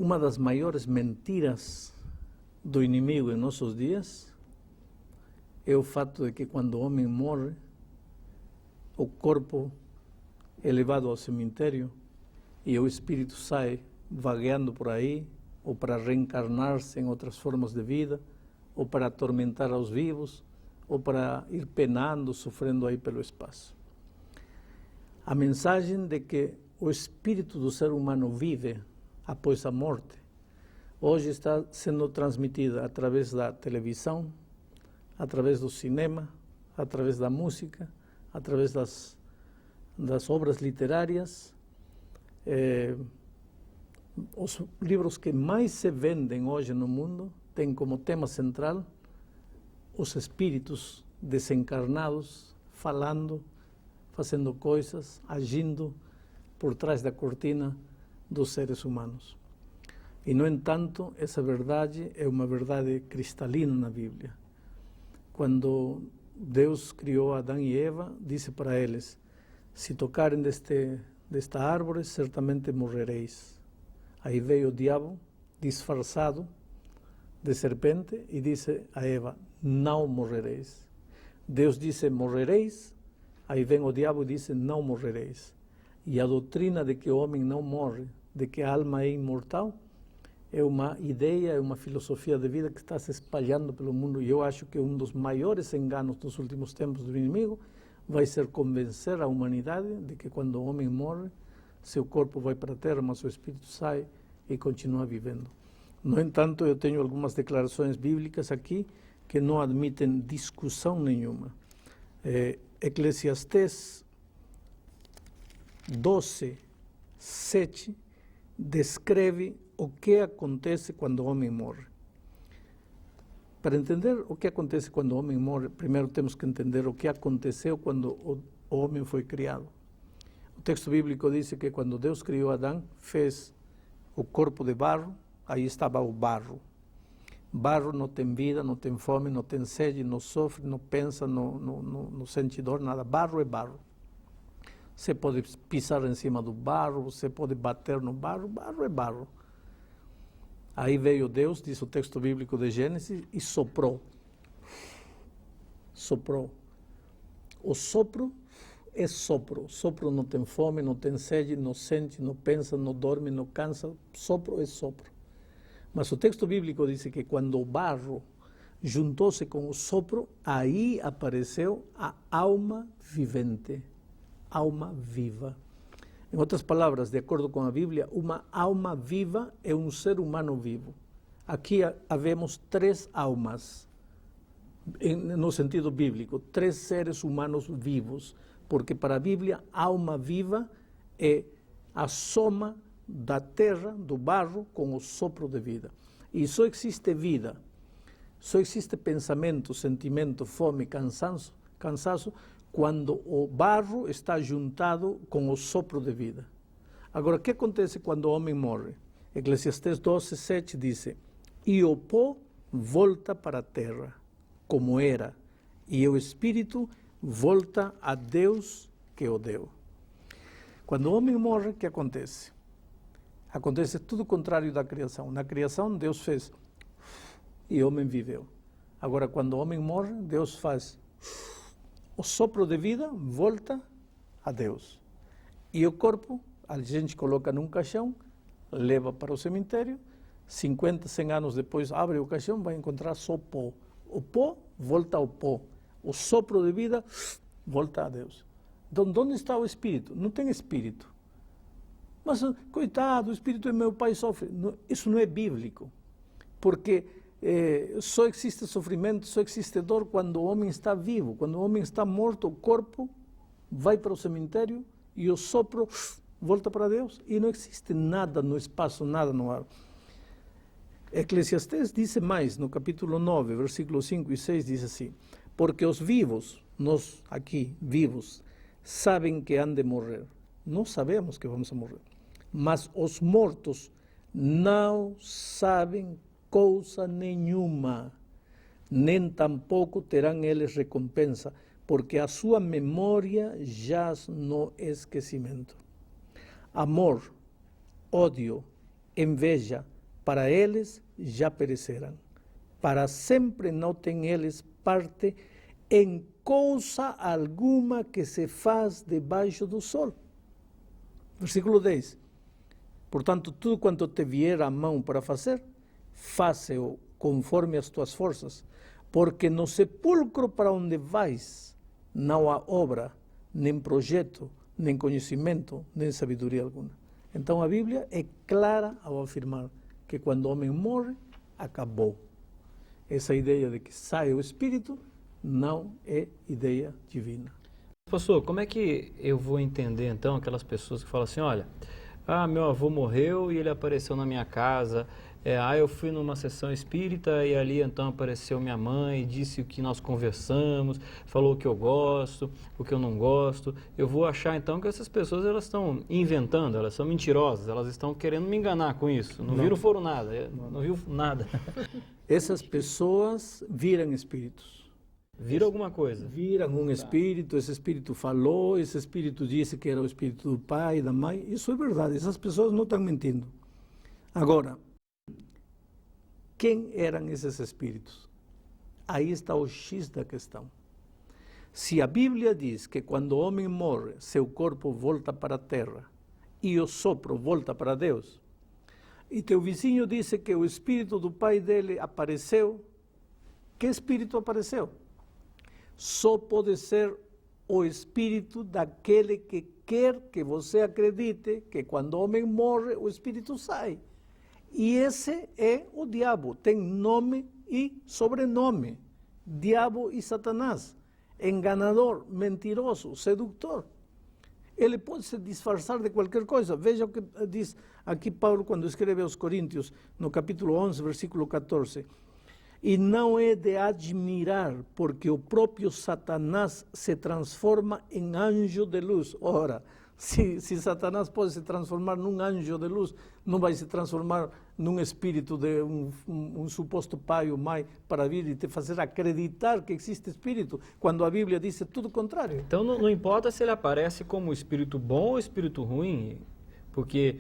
uma das maiores mentiras do inimigo em nossos dias é o fato de que quando o homem morre, o corpo é levado ao cemitério e o espírito sai vagueando por aí, ou para reencarnar-se em outras formas de vida, ou para atormentar aos vivos, ou para ir penando, sofrendo aí pelo espaço. A mensagem de que o espírito do ser humano vive após a morte, hoje está sendo transmitida através da televisão, através do cinema, através da música, através das obras literárias. Os livros que mais se vendem hoje no mundo têm como tema central os espíritos desencarnados falando, fazendo coisas, agindo por trás da cortina dos seres humanos. E, no entanto, essa verdade é uma verdade cristalina na Bíblia. Quando Deus criou Adão e Eva, disse para eles: se tocarem desta árvore, certamente morrereis. Aí veio o diabo, disfarçado de serpente, e disse a Eva: não morrereis. Deus disse: morrereis. Aí vem o diabo e disse: não morrereis. E a doutrina de que o homem não morre, de que a alma é imortal, é uma ideia, é uma filosofia de vida que está se espalhando pelo mundo. E eu acho que um dos maiores enganos dos últimos tempos do inimigo vai ser convencer a humanidade de que quando o homem morre, seu corpo vai para a terra, mas o espírito sai e continua vivendo. No entanto, eu tenho algumas declarações bíblicas aqui que não admitem discussão nenhuma. Eclesiastés 12:7 descreve o que acontece quando o homem morre. Para entender o que acontece quando o homem morre, primeiro temos que entender o que aconteceu quando o homem foi criado. O texto bíblico diz que quando Deus criou Adão, fez o corpo de barro, aí estava o barro. Barro não tem vida, não tem fome, não tem sede, não sofre, não pensa, não sente dor, nada. Barro é barro. Você pode pisar em cima do barro, você pode bater no barro, barro é barro. Aí veio Deus, diz o texto bíblico de Gênesis, e soprou. Soprou. O sopro é sopro. Sopro não tem fome, não tem sede, não sente, não pensa, não dorme, não cansa. Sopro é sopro. Mas o texto bíblico diz que quando o barro juntou-se com o sopro, aí apareceu a alma vivente, alma viva. Em outras palavras, de acordo com a Bíblia, uma alma viva é um ser humano vivo. Aqui havemos três almas, no sentido bíblico, três seres humanos vivos, porque para a Bíblia, alma viva é a soma da terra, do barro, com o sopro de vida. E só existe vida, só existe pensamento, sentimento, fome, cansaço, quando o barro está juntado com o sopro de vida. Agora, o que acontece quando o homem morre? Eclesiastés 12:7 diz: e o pó volta para a terra, como era, e o espírito volta a Deus que o deu. Quando o homem morre, o que acontece? Acontece tudo o contrário da criação. Na criação, Deus fez e o homem viveu. Agora, quando o homem morre, Deus faz o sopro de vida, volta a Deus. E o corpo, a gente coloca num caixão, leva para o cemitério, 50, 100 anos depois, abre o caixão, vai encontrar só pó. O pó volta ao pó. O sopro de vida volta a Deus. Então, onde está o espírito? Não tem espírito. Mas, coitado, o espírito de meu pai sofre. Não, isso não é bíblico. Porque só existe sofrimento, só existe dor quando o homem está vivo. Quando o homem está morto, o corpo vai para o cemitério e o sopro volta para Deus. E não existe nada no espaço, nada no ar. Eclesiastés diz mais, no capítulo 9, versículos 5 e 6, diz assim: porque os vivos, nós aqui, vivos, sabem que han de morrer. Nós sabemos que vamos a morrer. Mas os mortos não sabem coisa nenhuma, nem tampouco terão eles recompensa, porque a sua memória jaz no esquecimento. Amor, ódio, inveja, para eles já pereceram. Para sempre não têm eles parte em coisa alguma que se faz debaixo do sol. Versículo 10. Portanto, tudo quanto te vier à mão para fazer, faze-o conforme as tuas forças, porque no sepulcro para onde vais não há obra, nem projeto, nem conhecimento, nem sabedoria alguma. Então a Bíblia é clara ao afirmar que quando o homem morre, acabou. Essa ideia de que sai o espírito não é ideia divina. Pastor, como é que eu vou entender então aquelas pessoas que falam assim, olha, meu avô morreu e ele apareceu na minha casa, eu fui numa sessão espírita e ali então apareceu minha mãe, disse o que nós conversamos, falou o que eu gosto, o que eu não gosto. Eu vou achar então que essas pessoas elas estão inventando, elas são mentirosas, elas estão querendo me enganar com isso. Não viram foram nada, não viu nada. Essas pessoas viram espíritos. Viram alguma coisa? Viram um espírito, esse espírito falou, esse espírito disse que era o espírito do pai, da mãe. Isso é verdade, essas pessoas não estão mentindo. Agora, quem eram esses espíritos? Aí está o X da questão. Se a Bíblia diz que quando o homem morre, seu corpo volta para a terra e o sopro volta para Deus, e teu vizinho disse que o espírito do pai dele apareceu, que espírito apareceu? Só pode ser o espírito daquele que quer que você acredite que quando o homem morre, o espírito sai. E esse é o diabo, tem nome e sobrenome. Diabo e Satanás, enganador, mentiroso, sedutor. Ele pode se disfarçar de qualquer coisa. Veja o que diz aqui Paulo quando escreve aos Coríntios, no capítulo 11, versículo 14. E não é de admirar, porque o próprio Satanás se transforma em anjo de luz. Ora, se Satanás pode se transformar num anjo de luz, não vai se transformar num espírito de um suposto pai ou mãe para vir e te fazer acreditar que existe espírito, quando a Bíblia diz tudo o contrário. Então não importa se ele aparece como espírito bom ou espírito ruim, porque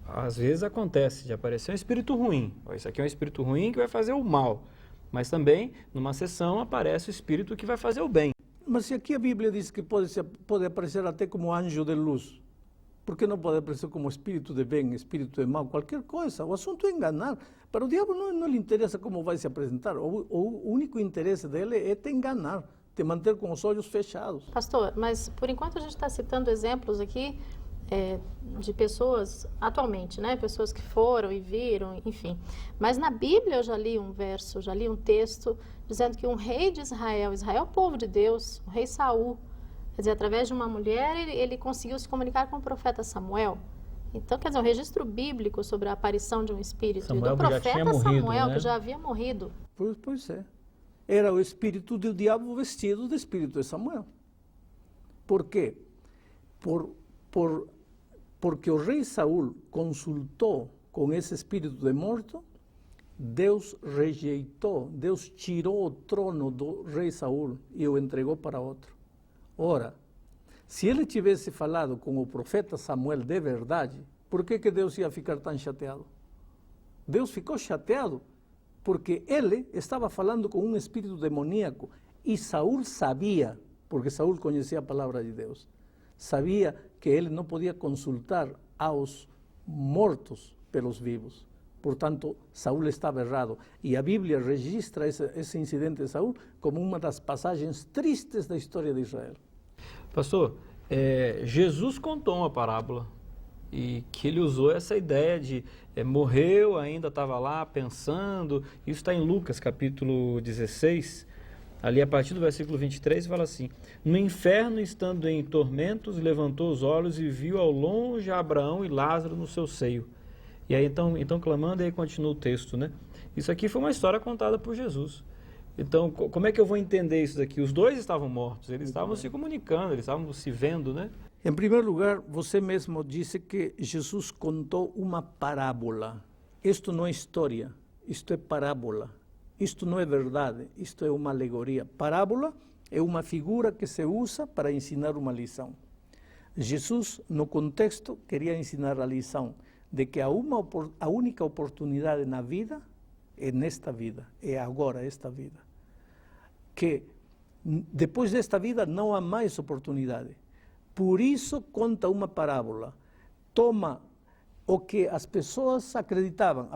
às vezes acontece de aparecer um espírito ruim. Isso aqui é um espírito ruim que vai fazer o mal, mas também numa sessão aparece o espírito que vai fazer o bem. Mas se aqui a Bíblia diz que pode aparecer até como anjo de luz, por que não pode aparecer como espírito de bem, espírito de mal, qualquer coisa? O assunto é enganar. Para o diabo não lhe interessa como vai se apresentar. O único interesse dele é te enganar, te manter com os olhos fechados. Pastor, mas por enquanto a gente está citando exemplos aqui de pessoas atualmente, né? Pessoas que foram e viram, enfim. Mas na Bíblia eu já li um verso, já li um texto dizendo que um rei de Israel, Israel é o povo de Deus, o rei Saul, quer dizer, através de uma mulher ele conseguiu se comunicar com o profeta Samuel. Então, quer dizer, um registro bíblico sobre a aparição de um espírito Samuel, e do profeta Samuel, né? que já havia morrido. Pois é. Era o espírito do diabo vestido de espírito de Samuel. Por quê? Porque o rei Saul consultou com esse espírito de morto, Deus rejeitou, Deus tirou o trono do rei Saul e o entregou para outro. Ora, se ele tivesse falado com o profeta Samuel de verdade, por que Deus ia ficar tão chateado? Deus ficou chateado porque ele estava falando com um espírito demoníaco e Saul sabia, porque Saul conhecia a palavra de Deus, sabia que ele não podia consultar aos mortos pelos vivos. Portanto, Saul estava errado. E a Bíblia registra esse incidente de Saul como uma das passagens tristes da história de Israel. Pastor, Jesus contou uma parábola e que ele usou essa ideia de morreu, ainda estava lá pensando. Isso está em Lucas capítulo 16, ali a partir do versículo 23, fala assim: no inferno, estando em tormentos, levantou os olhos e viu ao longe Abraão e Lázaro no seu seio. E aí então clamando, e aí continua o texto, né? Isso aqui foi uma história contada por Jesus. Então, como é que eu vou entender isso daqui? Os dois estavam mortos, eles estavam se comunicando, eles estavam se vendo, né? Em primeiro lugar, você mesmo disse que Jesus contou uma parábola. Isto não é história, isto é parábola. Isto não é verdade, isto é uma alegoria. Parábola é uma figura que se usa para ensinar uma lição. Jesus, no contexto, queria ensinar a lição de que a única oportunidade na vida é nesta vida, é agora esta vida. Que depois desta vida não há mais oportunidade. Por isso conta uma parábola. Toma o que as pessoas acreditavam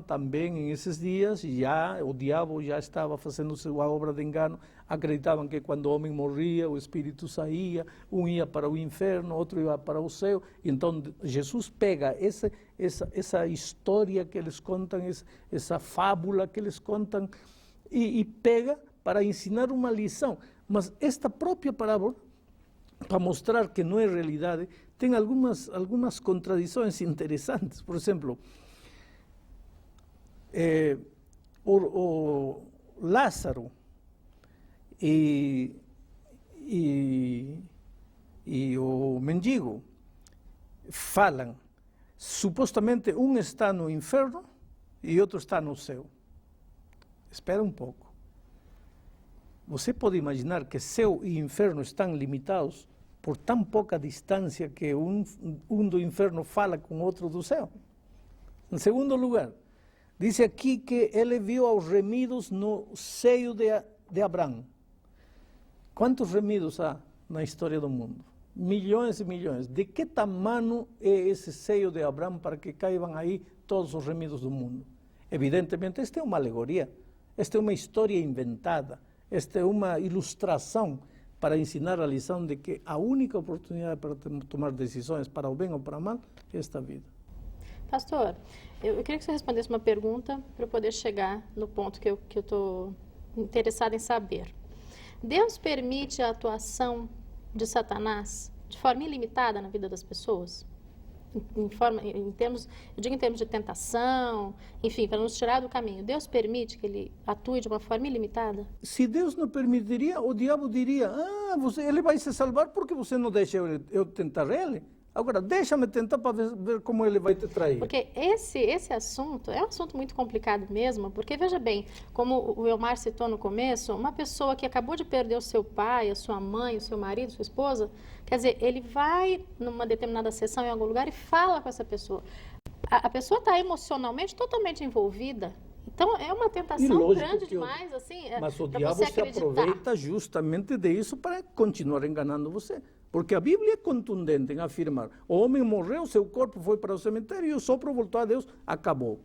também em esses dias, o diabo já estava fazendo sua obra de engano, acreditavam que quando o homem morria, o espírito saía, um ia para o inferno, outro ia para o céu. Então Jesus pega essa história que eles contam, essa fábula que eles contam, e pega para ensinar uma lição. Mas esta própria parábola, para mostrar que não é realidade, tem algumas contradições interessantes. Por exemplo, o Lázaro e o mendigo falam, supostamente um está no inferno e outro está no céu. Espera um pouco. Você pode imaginar que céu e inferno estão limitados por tão pouca distância que um do inferno fala com outro do céu? Em segundo lugar, diz aqui que ele viu aos remidos no seio de Abraão. Quantos remidos há na história do mundo? Milhões e milhões. De que tamanho é esse seio de Abraão para que caibam aí todos os remidos do mundo? Evidentemente, esta é uma alegoria, esta é uma história inventada, esta é uma ilustração para ensinar a lição de que a única oportunidade para tomar decisões para o bem ou para o mal é esta vida. Pastor, eu queria que você respondesse uma pergunta para eu poder chegar no ponto que eu estou interessada em saber. Deus permite a atuação de Satanás de forma ilimitada na vida das pessoas? Em termos de tentação, enfim, para nos tirar do caminho. Deus permite que ele atue de uma forma ilimitada? Se Deus não permitiria, o diabo diria, ele vai se salvar porque você não deixa eu tentar ele. Agora, deixa-me tentar para ver como ele vai te trair. Porque esse assunto é um assunto muito complicado mesmo, porque, veja bem, como o Elmar citou no começo, uma pessoa que acabou de perder o seu pai, a sua mãe, o seu marido, sua esposa, quer dizer, ele vai numa determinada sessão em algum lugar e fala com essa pessoa. A pessoa está emocionalmente totalmente envolvida. Então, é uma tentação grande demais, assim, mas o diabo se aproveita justamente disso para continuar enganando você. Porque a Bíblia é contundente em afirmar, o homem morreu, seu corpo foi para o cemitério e o sopro voltou a Deus, acabou.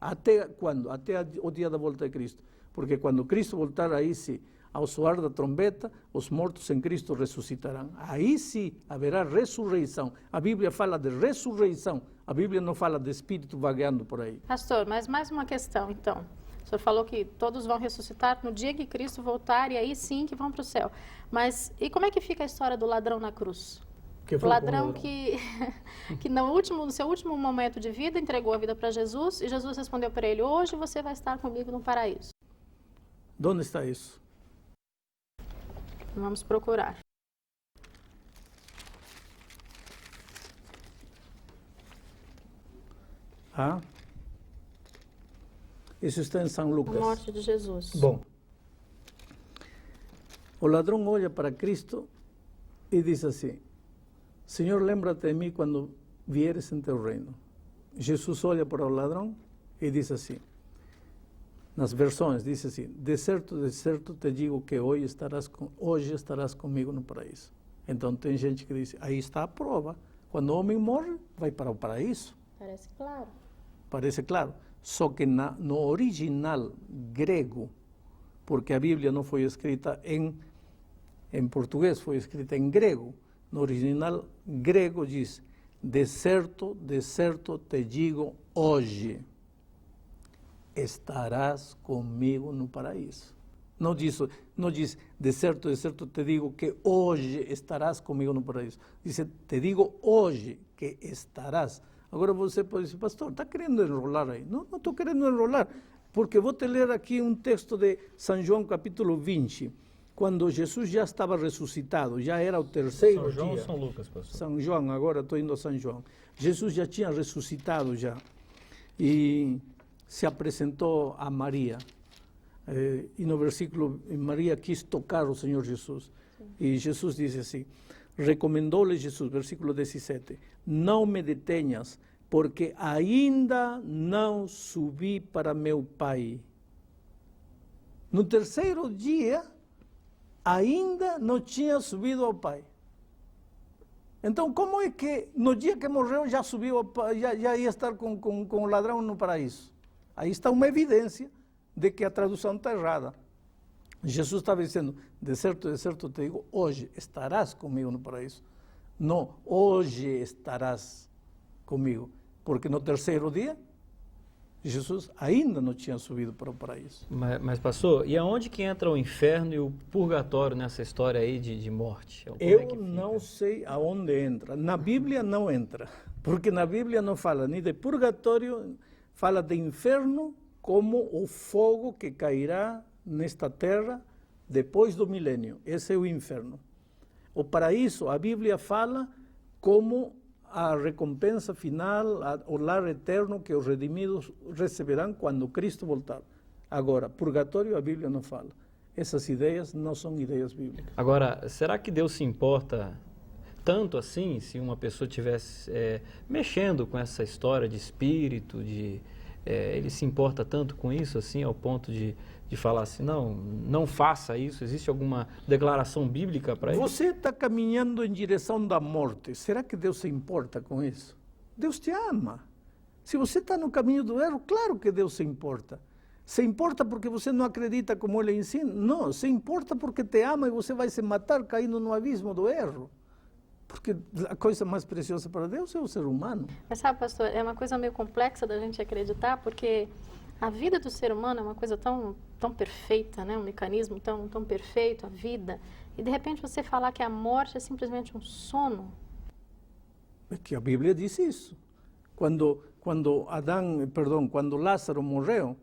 Até quando? Até o dia da volta de Cristo. Porque quando Cristo voltar, aí sim, ao soar da trombeta, os mortos em Cristo ressuscitarão. Aí sim haverá ressurreição. A Bíblia fala de ressurreição. A Bíblia não fala de espírito vagueando por aí. Pastor, mas mais uma questão, então. O senhor falou que todos vão ressuscitar no dia que Cristo voltar e aí sim que vão para o céu. Mas e como é que fica a história do ladrão na cruz? O ladrão que no seu último momento de vida entregou a vida para Jesus e Jesus respondeu para ele, hoje você vai estar comigo no paraíso. De onde está isso? Vamos procurar. Isso está em São Lucas. A morte de Jesus. Bom, o ladrão olha para Cristo e diz assim, Senhor, lembra-te de mim quando vieres em teu reino. Jesus olha para o ladrão e diz assim, nas versões, diz assim, de certo te digo que hoje estarás comigo no paraíso. Então tem gente que diz, aí está a prova, quando o homem morre, vai para o paraíso. Parece claro. Parece claro. Só que no original grego, porque a Bíblia não foi escrita em português, foi escrita em grego. No original grego diz, de certo te digo hoje, estarás comigo no paraíso. Não diz, de certo te digo que hoje estarás comigo no paraíso. Diz, te digo hoje que estarás. Agora você pode dizer, pastor, está querendo enrolar aí? Não estou querendo enrolar, porque vou te ler aqui um texto de São João, capítulo 20, quando Jesus já estava ressuscitado, já era o terceiro dia. São João ou São Lucas, pastor? São João, agora estou indo a São João. Jesus já tinha ressuscitado já, e se apresentou a Maria. E no versículo, Maria quis tocar o Senhor Jesus. Sim. E Jesus disse assim, recomendou-lhe Jesus, versículo 17, não me detenhas, porque ainda não subi para meu Pai. No terceiro dia, ainda não tinha subido ao Pai. Então, como é que no dia que morreu já subiu, já ia estar com o ladrão no paraíso? Aí está uma evidência de que a tradução está errada. Jesus estava dizendo, de certo te digo, hoje estarás comigo no paraíso. Não, hoje estarás comigo. Porque no terceiro dia, Jesus ainda não tinha subido para o paraíso. Mas pastor, e aonde que entra o inferno e o purgatório nessa história aí de morte? Como Eu não sei aonde entra. Na Bíblia não entra. Porque na Bíblia não fala nem de purgatório, fala de inferno como o fogo que cairá nesta terra depois do milênio. Esse é o inferno. O paraíso, a Bíblia fala como a recompensa final, o lar eterno que os redimidos receberão quando Cristo voltar. Agora, purgatório a Bíblia não fala. Essas ideias não são ideias bíblicas. Agora, será que Deus se importa tanto assim, se uma pessoa estivesse mexendo com essa história de espírito, ele se importa tanto com isso, assim, ao ponto de falar assim, não faça isso? Existe alguma declaração bíblica para isso? Você está caminhando em direção da morte. Será que Deus se importa com isso? Deus te ama. Se você está no caminho do erro, claro que Deus se importa. Se importa porque você não acredita como Ele ensina? Não, se importa porque te ama e você vai se matar caindo no abismo do erro. Porque a coisa mais preciosa para Deus é o ser humano. Mas sabe, pastor, é uma coisa meio complexa da gente acreditar, porque a vida do ser humano é uma coisa tão perfeita, né? Um mecanismo tão perfeito, a vida. E de repente você falar que a morte é simplesmente um sono. É que a Bíblia diz isso. Quando Lázaro morreu,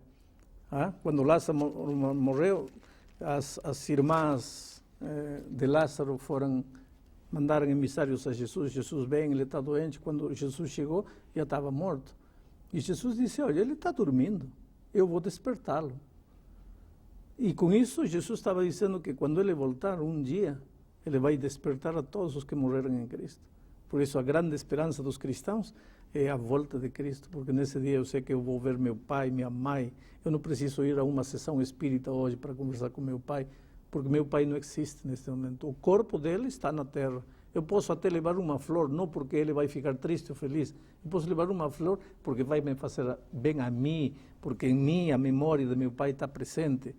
as irmãs de Lázaro mandaram emissários a Jesus. Jesus vem, ele está doente. Quando Jesus chegou, já estava morto. E Jesus disse, olha, ele está dormindo, eu vou despertá-lo. E com isso, Jesus estava dizendo que quando ele voltar um dia, ele vai despertar a todos os que morreram em Cristo. Por isso, a grande esperança dos cristãos é a volta de Cristo, porque nesse dia eu sei que eu vou ver meu pai, minha mãe. Eu não preciso ir a uma sessão espírita hoje para conversar com meu pai, porque meu pai não existe neste momento. O corpo dele está na terra. Eu posso até levar uma flor, não porque ele vai ficar triste ou feliz. Eu posso levar uma flor porque vai me fazer bem a mim, porque em mim a memória de meu pai está presente.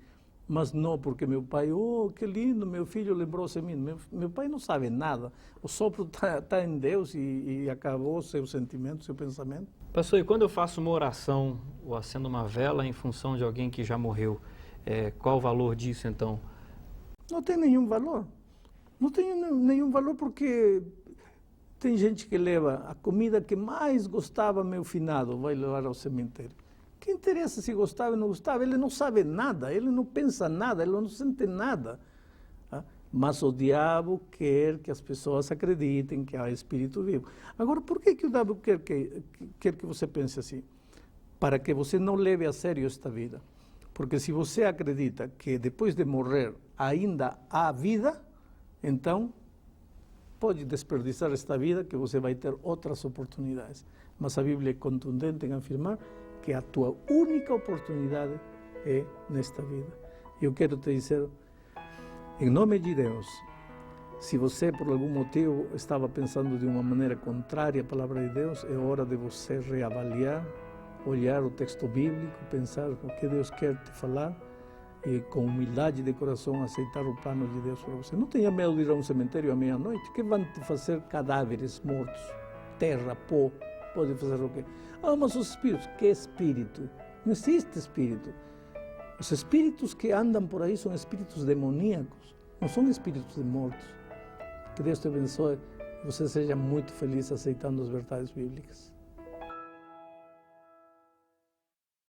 Mas não porque meu pai, oh, que lindo, meu filho lembrou-se de mim. Meu pai não sabe nada. O sopro está em Deus e acabou seu sentimento, seu pensamento. Pastor, e quando eu faço uma oração ou acendo uma vela em função de alguém que já morreu, qual o valor disso então? Não tem nenhum valor. Não tem nenhum valor porque tem gente que leva a comida que mais gostava meu finado, vai levar ao cemitério. Que interessa se gostava ou não gostava? Ele não sabe nada, ele não pensa nada, ele não sente nada. Mas o diabo quer que as pessoas acreditem que há espírito vivo. Agora, por que o diabo quer que você pense assim? Para que você não leve a sério esta vida. Porque se você acredita que depois de morrer ainda há vida, então pode desperdiçar esta vida que você vai ter outras oportunidades. Mas a Bíblia é contundente em afirmar que a tua única oportunidade é nesta vida. Eu quero te dizer, em nome de Deus, se você por algum motivo estava pensando de uma maneira contrária à palavra de Deus, é hora de você reavaliar, olhar o texto bíblico, pensar o que Deus quer te falar e com humildade de coração aceitar o plano de Deus para você. Não tenha medo de ir a um cemitério à meia-noite, que vão te fazer cadáveres mortos, terra, pó, pode fazer o quê? Mas os espíritos, que espírito? Não existe espírito. Os espíritos que andam por aí são espíritos demoníacos, não são espíritos de mortos. Que Deus te abençoe e você seja muito feliz aceitando as verdades bíblicas.